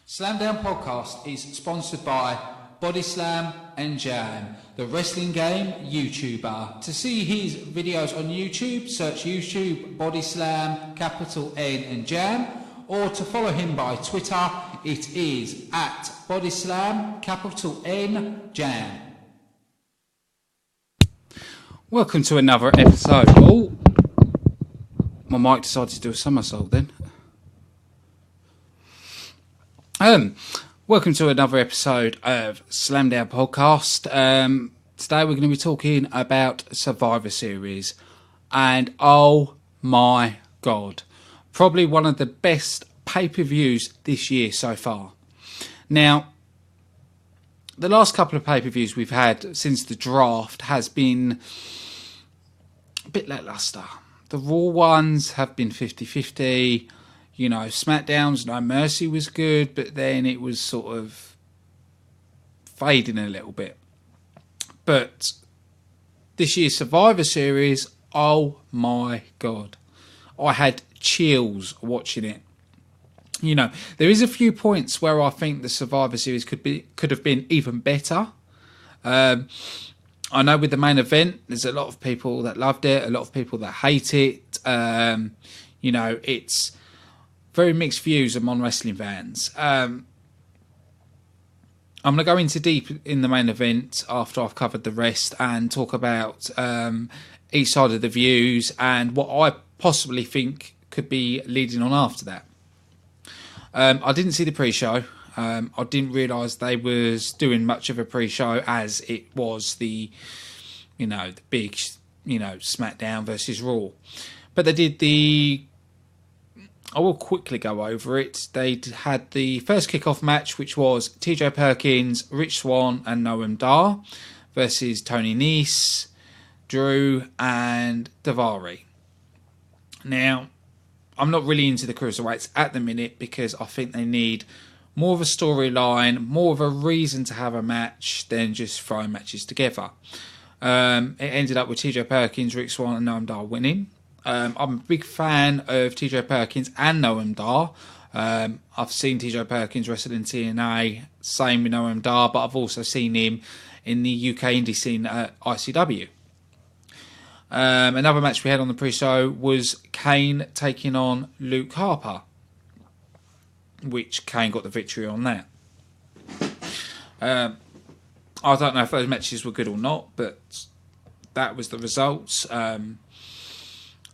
Slamdown Podcast is sponsored by Body Slam and Jam, the wrestling game YouTuber. To see his videos on YouTube, search YouTube Body Slam, capital N and Jam, or to follow him by Twitter, it is at Body Slam, capital N, Jam. Welcome to another episode. Oh, my mic decided to do a somersault then. Welcome to another episode of Slamdown Podcast. Today we're going to be talking about Survivor Series, and oh my god, probably one of the best pay-per-views this year so far. Now, the last couple of pay-per-views we've had since the draft has been a bit lackluster. The Raw ones have been 50-50. You know, SmackDown's No Mercy was good, but then it was sort of fading a little bit. But this year's Survivor Series, oh my god. I had chills watching it. You know, there is a few points where I think the Survivor Series could have been even better. I know with the main event, there's a lot of people that loved it, a lot of people that hate it. You know, it's very mixed views among wrestling fans. I'm going to go into deep in the main event after I've covered the rest and talk about each side of the views and what I possibly think could be leading on after that. I didn't see the pre-show. I didn't realise they was doing much of a pre-show as it was the big, SmackDown versus Raw. But they did I will quickly go over it. They had the first kickoff match, which was TJ Perkins, Rich Swann and Noam Dar versus Tony Nese, Drew and Daivari. Now, I'm not really into the Cruiserweights at the minute because I think they need more of a storyline, more of a reason to have a match than just throwing matches together. It ended up with TJ Perkins, Rich Swann and Noam Dar winning. I'm a big fan of TJ Perkins and Noam Dar. I've seen TJ Perkins wrestle in TNA, same with Noam Dar, but I've also seen him in the UK indie scene at ICW. Another match we had on the pre-show was Kane taking on Luke Harper, which Kane got the victory on that. I don't know if those matches were good or not, but that was the results.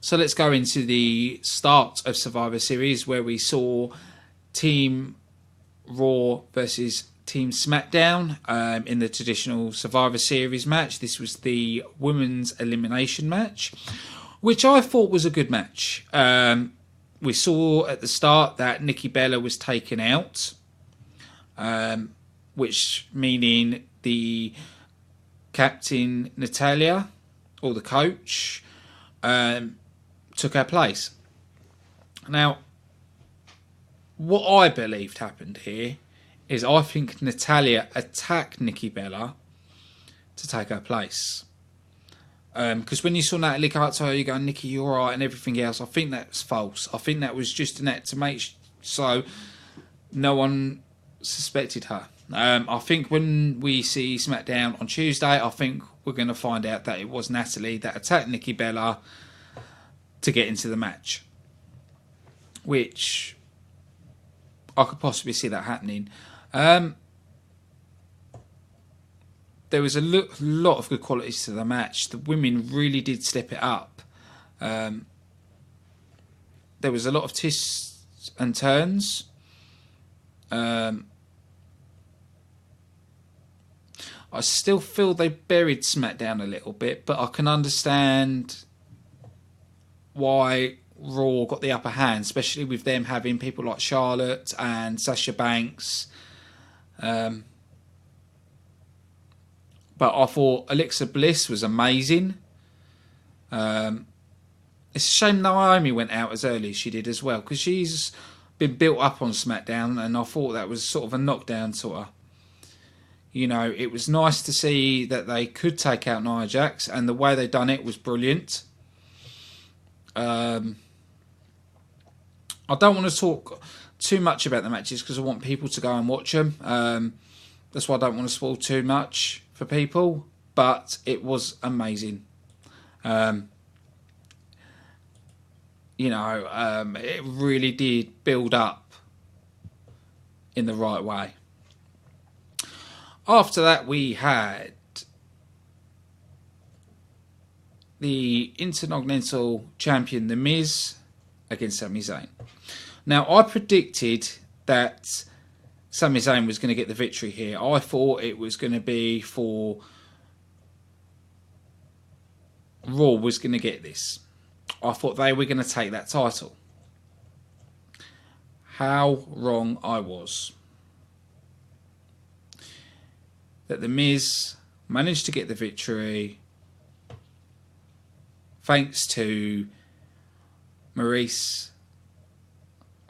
So let's go into the start of Survivor Series where we saw Team Raw versus Team SmackDown in the traditional Survivor Series match. This was the women's elimination match, which I thought was a good match. We saw at the start that Nikki Bella was taken out, which meaning the captain Natalya, or the coach, took her place. Now, what I believed happened here is I think Natalya attacked Nikki Bella to take her place. Because when you saw Natalie go out to her, you go, Nikki, you're alright, and everything else, I think that's false. I think that was just an act to make so no one suspected her. I think when we see SmackDown on Tuesday, I think we're going to find out that it was Natalie that attacked Nikki Bella to get into the match, which I could possibly see that happening. There was a lot of good qualities to the match. The women really did step it up. There was a lot of twists and turns. I still feel they buried SmackDown a little bit, but I can understand why Raw got the upper hand, especially with them having people like Charlotte and Sasha Banks. But I thought Alexa Bliss was amazing. It's a shame Naomi went out as early as she did as well, because she's been built up on SmackDown, and I thought that was sort of a knockdown to her. You know, it was nice to see that they could take out Nia Jax, and the way they done it was brilliant. I don't want to talk too much about the matches because I want people to go and watch them. That's why I don't want to spoil too much for people. But it was amazing. It really did build up in the right way. After that, we had the Intercontinental Champion, The Miz, against Sami Zayn. Now, I predicted that Sami Zayn was going to get the victory here. I thought it was going to be for Raw was going to get this. I thought they were going to take that title. How wrong I was. That The Miz managed to get the victory thanks to Maurice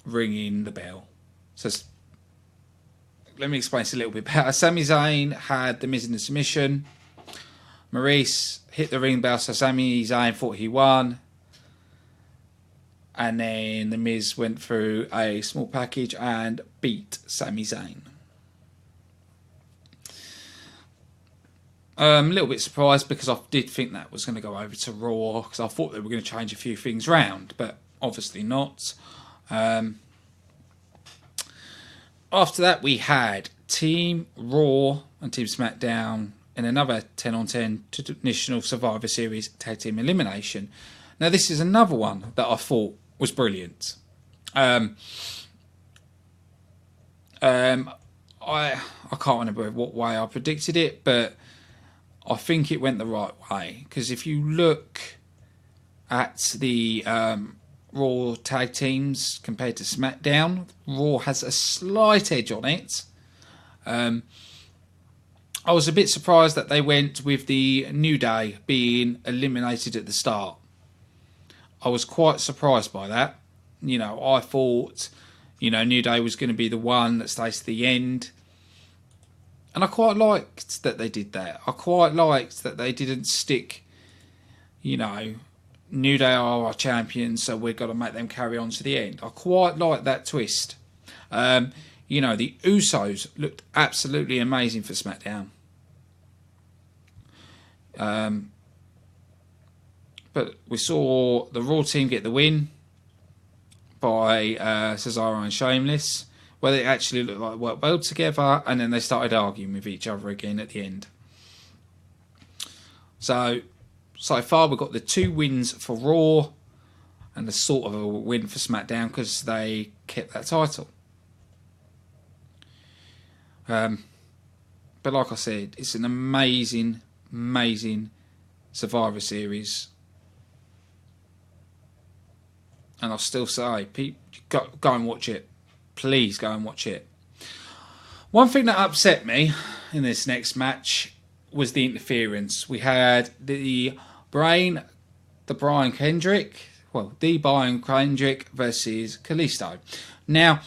ringing the bell. So let me explain this a little bit better. Sami Zayn had The Miz in the submission. Maurice hit the ring bell, so Sami Zayn thought he won. And then The Miz went through a small package and beat Sami Zayn. A little bit surprised because I did think that was going to go over to Raw because I thought they were going to change a few things round, but obviously not. After that, we had Team Raw and Team SmackDown in another 10-on-10 Traditional Survivor Series Tag Team Elimination. Now, this is another one that I thought was brilliant. I can't remember what way I predicted it, but I think it went the right way. Because if you look at the Raw tag teams compared to SmackDown, Raw has a slight edge on it. I was a bit surprised that they went with the New Day being eliminated at the start. I was quite surprised by that. I thought, New Day was going to be the one that stays to the end. And I quite liked that they did that. I quite liked that they didn't stick, New Day are our champions, so we've got to make them carry on to the end. I quite like that twist. The Usos looked absolutely amazing for SmackDown. But we saw the Raw team get the win by Cesaro and Sheamus, where they actually looked like worked well together, and then they started arguing with each other again at the end. So far we've got the 2 wins for Raw and a sort of a win for SmackDown because they kept that title. But like I said, it's an amazing, amazing Survivor Series. And I'll still say, go and watch it. Please go and watch it. One thing that upset me in this next match was the interference. We had the Brian Kendrick versus Kalisto. Now,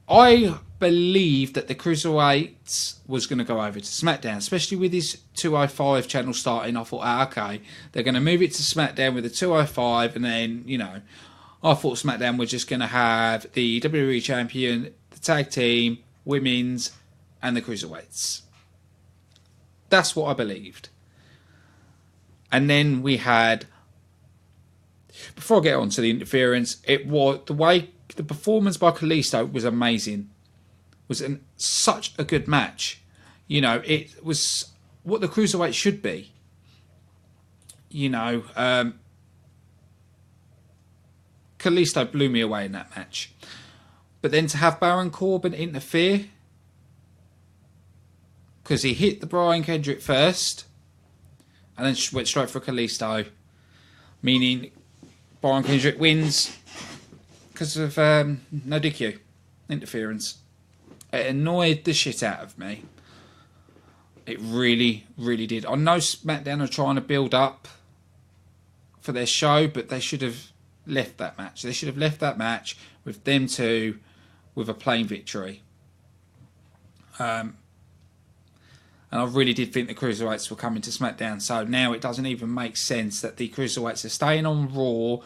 I believed that the Cruiserweights was going to go over to SmackDown, especially with this 205 channel starting. I thought, okay, they're going to move it to SmackDown with the 205, and then, I thought SmackDown was just going to have the WWE Champion, the Tag Team, Women's, and the Cruiserweights. That's what I believed. And then we had, before I get on to the interference, it was the way the performance by Kalisto was amazing. It was such a good match. It was what the Cruiserweight should be. Kalisto blew me away in that match. But then to have Baron Corbin interfere, because he hit the Brian Kendrick first, and then went straight for Kalisto, meaning Brian Kendrick wins because of no DQ interference. It annoyed the shit out of me. It really, really did. I know SmackDown are trying to build up for their show, but they should have left that match. They should have left that match with them two with a plain victory. And I really did think the Cruiserweights were coming to SmackDown. So now it doesn't even make sense that the Cruiserweights are staying on Raw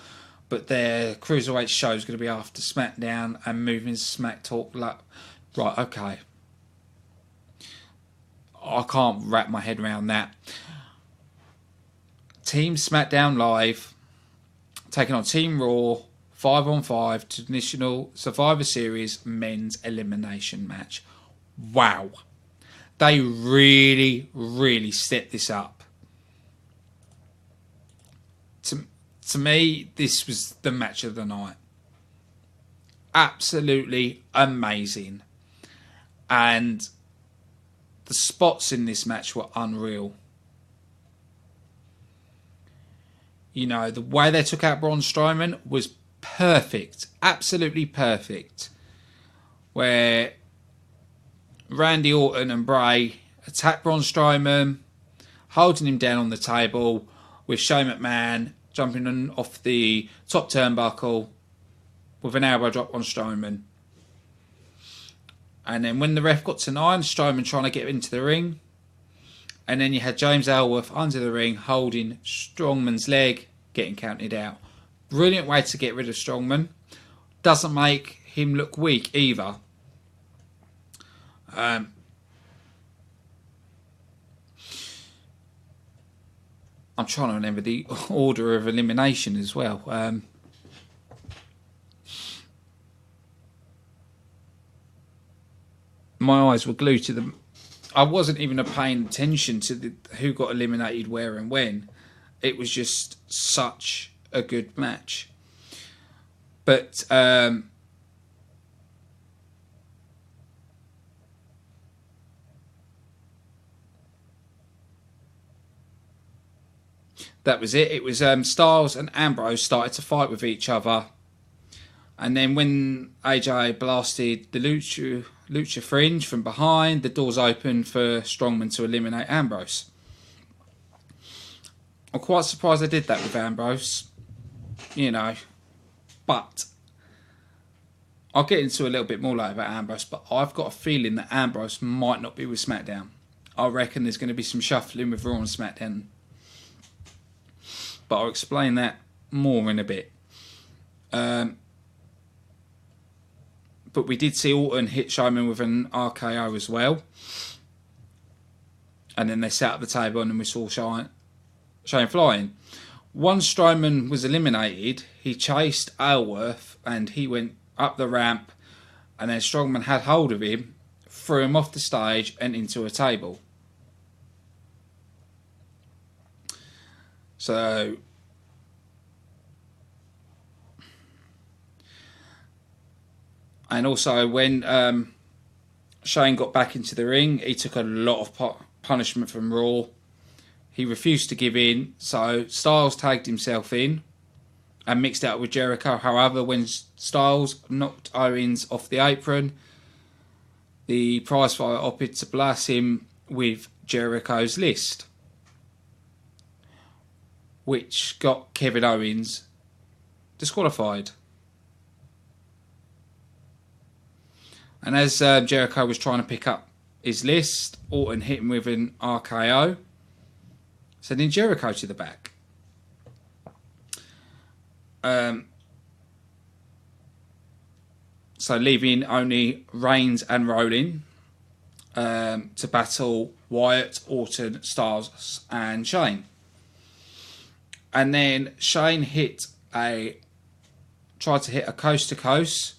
but their cruiserweight show is going to be after SmackDown and moving Smack Talk. Like, right, okay. I can't wrap my head around that. Team SmackDown Live taking on Team Raw 5-on-5 traditional Survivor Series men's elimination match. Wow. They really, really set this up. To me, this was the match of the night. Absolutely amazing. And the spots in this match were unreal. You know, the way they took out Braun Strowman was perfect. Absolutely perfect. Where Randy Orton and Bray attack Braun Strowman, holding him down on the table, with Shane McMahon jumping on off the top turnbuckle with an elbow drop on Strowman. And then when the ref got to 9, Strowman trying to get into the ring. And then you had James Ellsworth under the ring holding Strowman's leg, getting counted out. Brilliant way to get rid of Strowman. Doesn't make him look weak either. I'm trying to remember the order of elimination as well. My eyes were glued to them. I wasn't even paying attention to who got eliminated where and when. It was just such a good match. But that was it. It was Styles and Ambrose started to fight with each other. And then when AJ blasted the Lucha Fringe from behind, the doors opened for Strowman to eliminate Ambrose. I'm quite surprised they did that with Ambrose. You know. But I'll get into a little bit more later about Ambrose, but I've got a feeling that Ambrose might not be with SmackDown. I reckon there's going to be some shuffling with Raw and SmackDown. But I'll explain that more in a bit. But we did see Orton hit Strowman with an RKO as well. And then they sat at the table and then we saw Shane flying. Once Strowman was eliminated, he chased Ellsworth and he went up the ramp. And then Strowman had hold of him, threw him off the stage and into a table. So and also when Shane got back into the ring, he took a lot of punishment from Raw. He refused to give in, so Styles tagged himself in and mixed it up with Jericho. However, when Styles knocked Owens off the apron, the prizefighter opted to blast him with Jericho's list, which got Kevin Owens disqualified. And as Jericho was trying to pick up his list, Orton hit him with an RKO, sending Jericho to the back. So leaving only Reigns and Rollins to battle Wyatt, Orton, Styles and Shane. And then Shane tried to hit a coast to coast,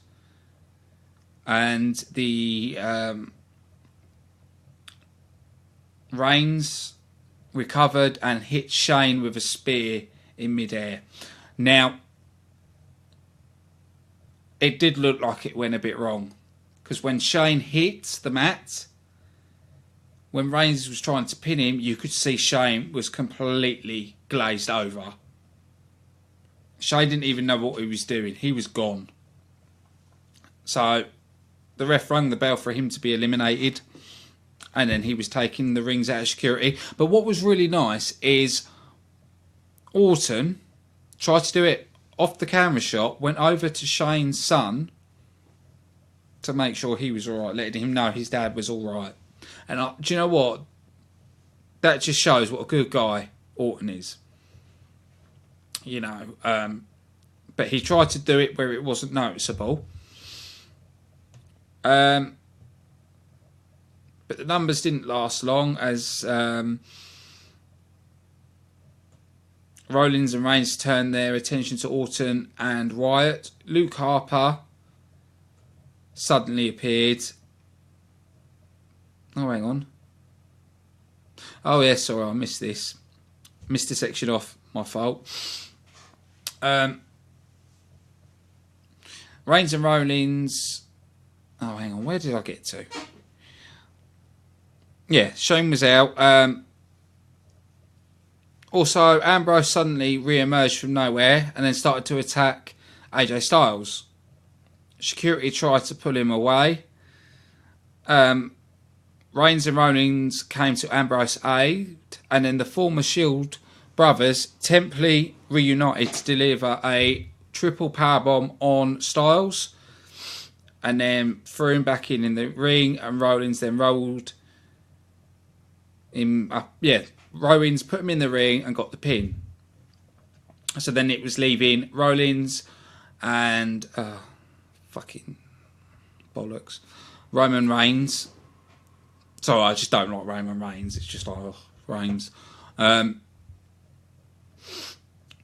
and the Reigns recovered and hit Shane with a spear in midair. Now, it did look like it went a bit wrong, because when Shane hit the mat, when Reigns was trying to pin him, you could see Shane was completely glazed over. Shane didn't even know what he was doing. He was gone. So the ref rang the bell for him to be eliminated, and then he was taking the rings out of security. But what was really nice is Orton tried to do it off the camera shot, went over to Shane's son to make sure he was alright, letting him know his dad was alright. And do you know what? That just shows what a good guy Orton is. You know, but he tried to do it where it wasn't noticeable. But the numbers didn't last long, as Rollins and Reigns turned their attention to Orton and Wyatt. Luke Harper suddenly appeared. Oh, hang on. Oh, yeah, sorry, I missed this. Missed a section off, my fault. Reigns and Rollins. Oh, hang on, where did I get to? Yeah, Shane was out. Also, Ambrose suddenly re-emerged from nowhere and then started to attack AJ Styles. Security tried to pull him away. Reigns and Rollins came to Ambrose's aid, and then the former Shield brothers temply reunited to deliver a triple powerbomb on Styles, and then threw him back in the ring, and Rollins then rolled him up. Yeah, Rollins put him in the ring and got the pin. So then it was leaving Rollins and fucking bollocks, Roman Reigns. Sorry, I just don't like Roman Reigns. It's just like Reigns.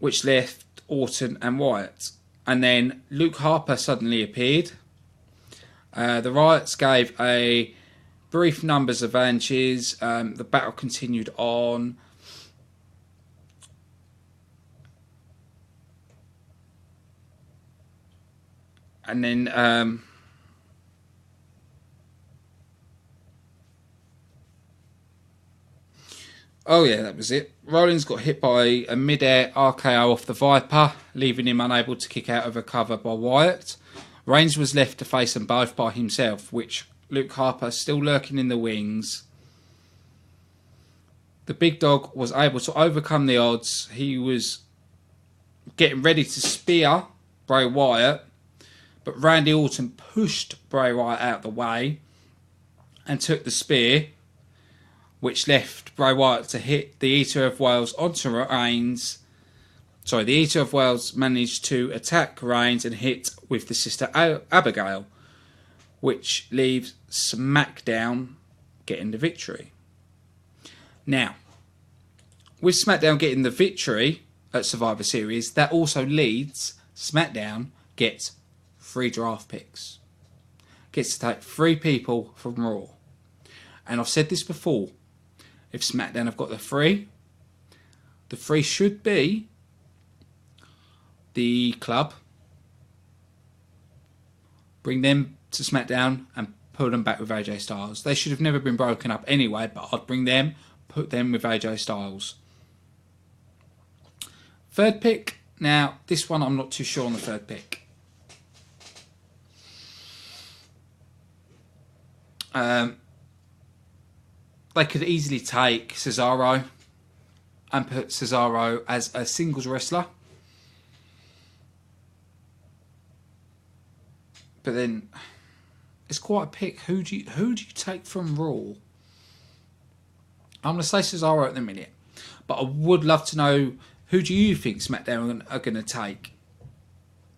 Which left Orton and Wyatt. And then Luke Harper suddenly appeared. The Wyatts gave a brief numbers advantages. The battle continued on. And then oh yeah, that was it. Rollins got hit by a mid-air RKO off the Viper, leaving him unable to kick out of a cover by Wyatt. Reigns was left to face them both by himself, which Luke Harper still lurking in the wings. The big dog was able to overcome the odds. He was getting ready to spear Bray Wyatt, but Randy Orton pushed Bray Wyatt out of the way and took the spear, which left Bray Wyatt to hit the Eater of Wales onto Reigns. Sorry, the Eater of Wales managed to attack Reigns and hit with the sister Abigail, which leaves SmackDown getting the victory. Now, with SmackDown getting the victory at Survivor Series, that also leads SmackDown gets 3 draft picks. Gets to take 3 people from Raw. And I've said this before. If SmackDown have got the 3 should be the Club. Bring them to SmackDown and put them back with AJ Styles. They should have never been broken up anyway, but I'd bring them, put them with AJ Styles. 3rd pick. Now, this one I'm not too sure on the 3rd pick. They could easily take Cesaro and put Cesaro as a singles wrestler. But then it's quite a pick. Who do you take from Raw? I'm going to say Cesaro at the minute. But I would love to know, who do you think SmackDown are going to take?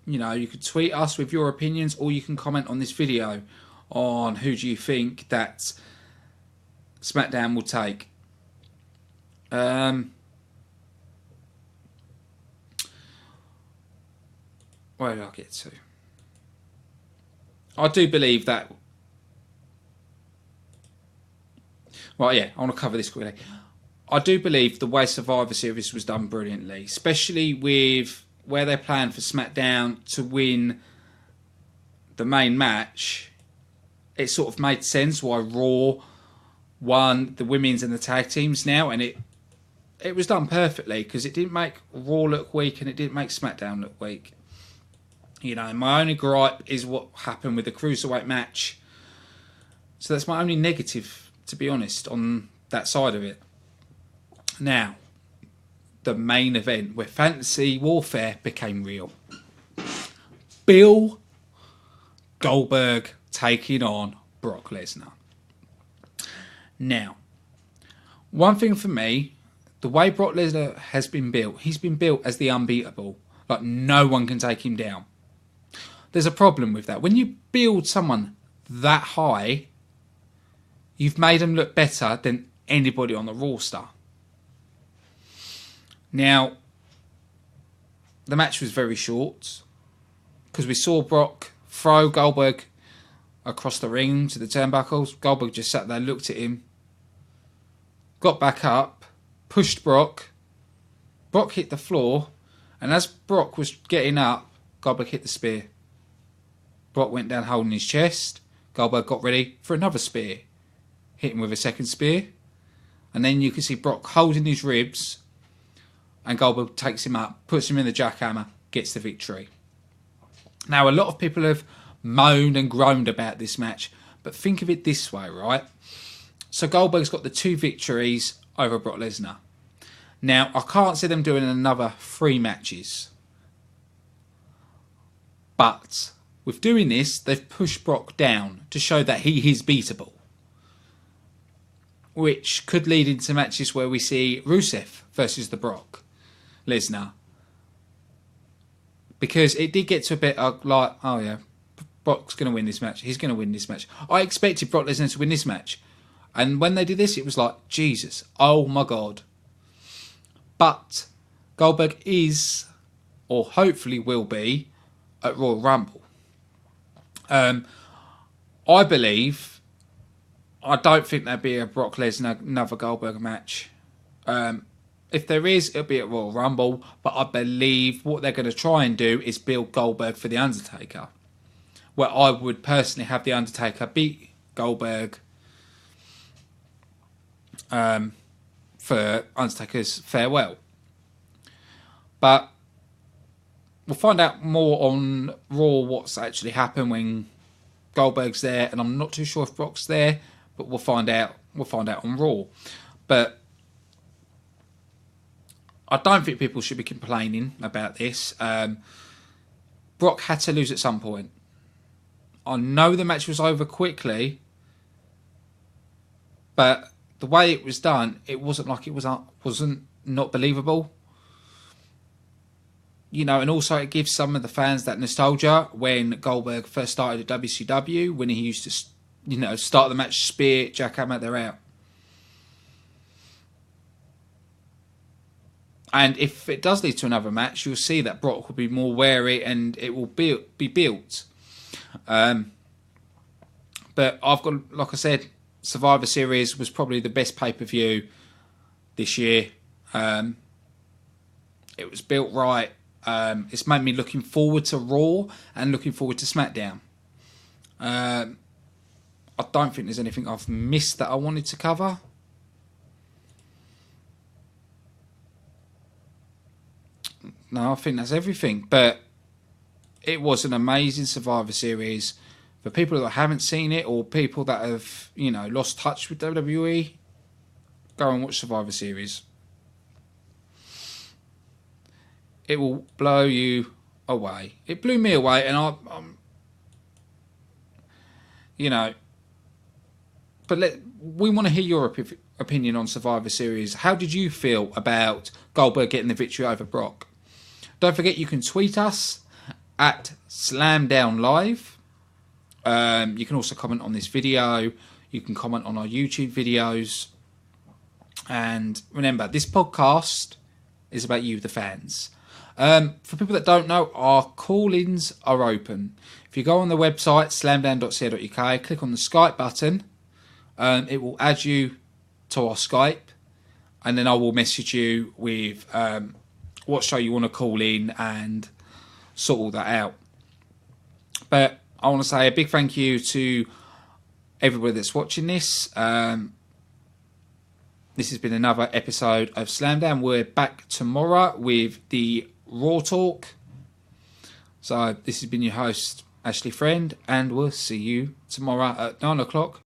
You know, you could tweet us with your opinions, or you can comment on this video on who do you think that SmackDown will take. Where did I get to? I do believe that. Well, yeah, I want to cover this quickly. I do believe the way Survivor Series was done brilliantly, especially with where they planned for SmackDown to win the main match. It sort of made sense why Raw won the women's and the tag teams now, and it was done perfectly because it didn't make Raw look weak and it didn't make SmackDown look weak. You know, my only gripe is what happened with the Cruiserweight match. So that's my only negative, to be honest, on that side of it. Now, the main event where fantasy warfare became real. Bill Goldberg taking on Brock Lesnar. Now, one thing for me, the way Brock Lesnar has been built, he's been built as the unbeatable. Like, no one can take him down. There's a problem with that. When you build someone that high, you've made them look better than anybody on the roster. Now, the match was very short because we saw Brock throw Goldberg across the ring to the turnbuckles. Goldberg just sat there, looked at him, got back up, pushed Brock. Brock hit the floor, and as Brock was getting up, Goldberg hit the spear. Brock went down holding his chest. Goldberg got ready for another spear. Hit him with a second spear. And then you can see Brock holding his ribs, and Goldberg takes him up, puts him in the jackhammer, gets the victory. Now, a lot of people have moaned and groaned about this match, but think of it this way, right? So Goldberg's got the 2 victories over Brock Lesnar. Now, I can't see them doing another 3 matches. But with doing this, they've pushed Brock down to show that he is beatable. Which could lead into matches where we see Rusev versus the Brock Lesnar. Because it did get to a bit like, oh yeah, Brock's going to win this match. He's going to win this match. I expected Brock Lesnar to win this match. And when they did this, it was like, Jesus, oh my God. But Goldberg is, or hopefully will be, at Royal Rumble. I believe, I don't think there'll be a Brock Lesnar another Goldberg match. If there is, it'll be at Royal Rumble. But I believe what they're going to try and do is build Goldberg for The Undertaker. Where I would personally have The Undertaker beat Goldberg for Undertaker's farewell. But we'll find out more on Raw what's actually happened when Goldberg's there, and I'm not too sure if Brock's there, but we'll find out. We'll find out on Raw. But I don't think people should be complaining about this. Brock had to lose at some point. I know the match was over quickly, but the way it was done, it wasn't like it wasn't not believable. You know, and also it gives some of the fans that nostalgia when Goldberg first started at WCW, when he used to, you know, start the match, spear, jackhammer, they're out. And if it does lead to another match, you'll see that Brock will be more wary and it will be built. But I've got, like I said, Survivor Series was probably the best pay-per-view this year. It was built right. It's made me looking forward to Raw and looking forward to SmackDown. I don't think there's anything I've missed that I wanted to cover. No, I think that's everything. But it was an amazing Survivor Series. For people that haven't seen it or people that have, you know, lost touch with WWE, go and watch Survivor Series. It will blow you away. It blew me away, and I'm you know, but we want to hear your opinion on Survivor Series. How did you feel about Goldberg getting the victory over Brock? Don't forget, you can tweet us at SlamDownLive. You can also comment on this video. You can comment on our YouTube videos. And remember, this podcast is about you, the fans. For people that don't know, our call-ins are open. If you go on the website, slamdown.co.uk, click on the Skype button. It will add you to our Skype. And then I will message you with what show you want to call in and sort all that out. But I want to say a big thank you to everybody that's watching this. This has been another episode of Slamdown. We're back tomorrow with the Raw Talk. So this has been your host, Ashley Friend, and we'll see you tomorrow at 9 o'clock